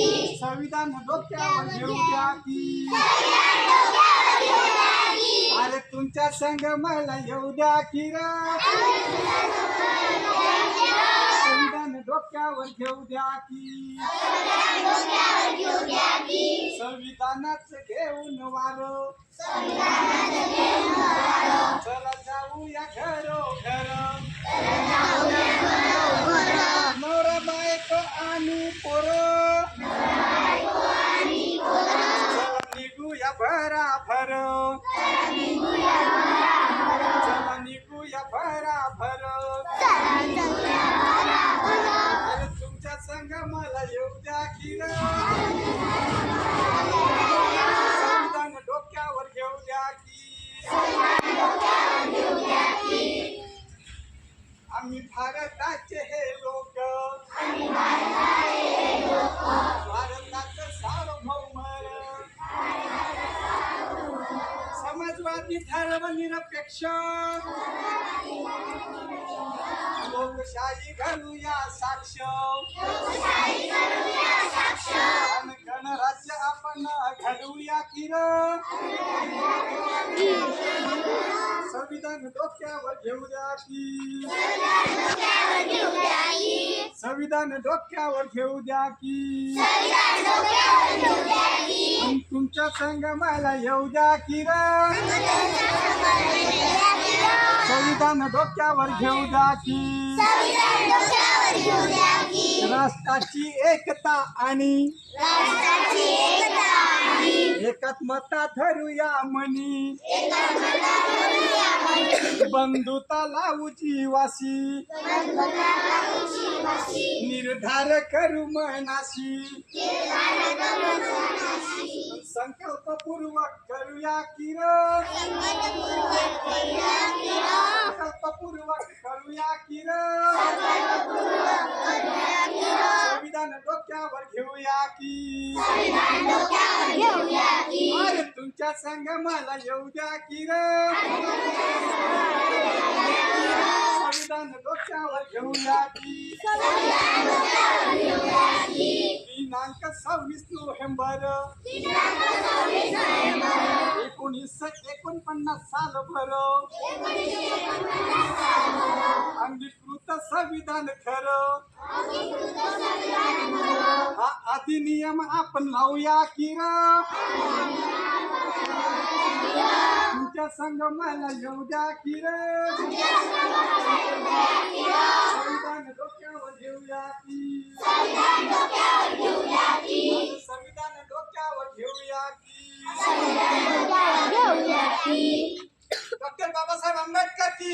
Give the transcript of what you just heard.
संविधान डोक्यावर घेऊ द्या की अरे तुमच्या संग मला येऊ द्या की रे संविधान डोक्यावर घेऊ द्या की संविधानाच घेऊन वारो चला जाऊया घरोघर नवरा बायको आणि पोरं चला निघूया भराभर चला निघूया भराभर अरे तुमच्या संग मला येऊ द्या की रे संविधान डोक्यावर घेऊ द्या की आम्ही भारताचे हे लोक भारताचं सार्वभौम समाजवादी धर्मनिरपेक्ष लोकशाही घालूया साक्ष आणि गणराज्य आपण घडवूया की रे संविधान डोक्यावर घेऊ द्या की संविधान डोक्यावर घेऊ द्या की तुमच्या संग मला येऊ द्या की रे संविधान डोक्यावर घेऊ द्या की राष्ट्राची एकता आणि एकात्मता धरूया मनी बंधुता लावू जीवासी निर्धार करू मनाशी संकल्पपूर्वक करूया की रे संकल्पपूर्वक करूया की रे संविधान डोक्यावर घेऊया की अरे तुमच्या संग मला येऊ द्या की रे संविधान डोक्यावर घेऊया की दिनांक 26 नोव्हेंबर 1949 साल भर अंगीकृत संविधान खरं हा अधिनियम आपण लावूया की रे तुमच्या संग मला येऊ द्या की रे संविधान डोक्यावर घेऊया की संविधान डोक्यावर घेऊया की डॉक्टर बाबासाहेब आंबेडकर की